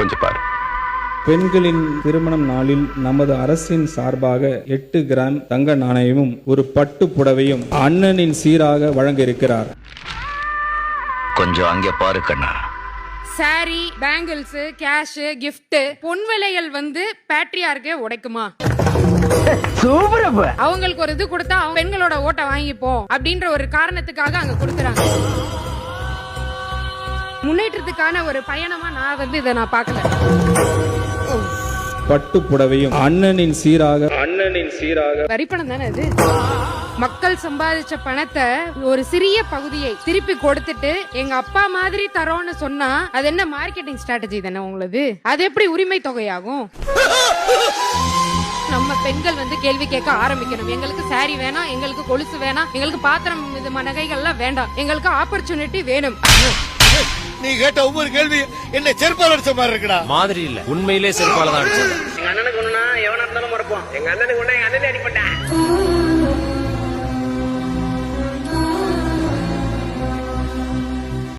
கொஞ்சம் பாரு. பெண்களின் திருமணம் நாளில் நமது அரசின் சார்பாக 8 கிராம் தங்க நாணயமும் ஒரு பட்டு புடவையும் அண்ணனின் சீராக வழங்க இருக்கிறார். கொஞ்சம் அங்கே பாரு கண்ணா. சாரி, பேங்கிள்ஸ், கேஷ், கிஃப்ட், பொன் விலைகள் வந்து பேட்ரியார்க்கே உடைக்குமா? அவங்களுக்கு ஒரு இது கொடுத்தா அவங்க பெண்களோட ஓட்டை வாங்கிப்போம் அப்படின்ற ஒரு காரணத்துக்காக அங்க கொடுக்குறாங்க. முன்னேற்றத்துக்கான ஒரு பயணமா நான் வந்து இதை நான் பார்க்கல. பட்டு புடவையும் அண்ணனின் சீராக வரிப்பணம் தானே அது. மக்கள் சம்பாதிச்ச பணத்தை ஒரு சிறிய பகுதியை திருப்பி கொடுத்துட்டு எங்க அப்பா மாதிரி தரோன்னு சொன்னா அது என்ன மார்க்கெட்டிங் ஸ்ட்ராட்டஜி தானே உங்களது? அது எப்படி உரிமை தொகையாகும்? நம்ம பெண்கள் வந்து கேள்வி கேட்க ஆரம்பிக்கணும். எங்களுக்கு சாரி வேணாம், எங்களுக்கு கொலுசு வேணாம், எங்களுக்கு பாத்திரம் இது நகைகள்லாம் வேண்டாம், எங்களுக்கு ஆப்பர்ச்சுனிட்டி வேணும். நீ கேட்ட ஒவ்வொரு கேள்வி என்ன செருப்பால அடிச்ச மாதிரி இருக்குடா. மாதிரி இல்ல, உண்மையிலே செருப்பால தான் அடிச்சது. எங்க அண்ணனுக்கு ஒண்ணுனா எவனா இருந்தாலும் மறப்போம். எங்க அண்ணனுக்கு ஒண்ணா எங்க அண்ணனே அடிப்பான்.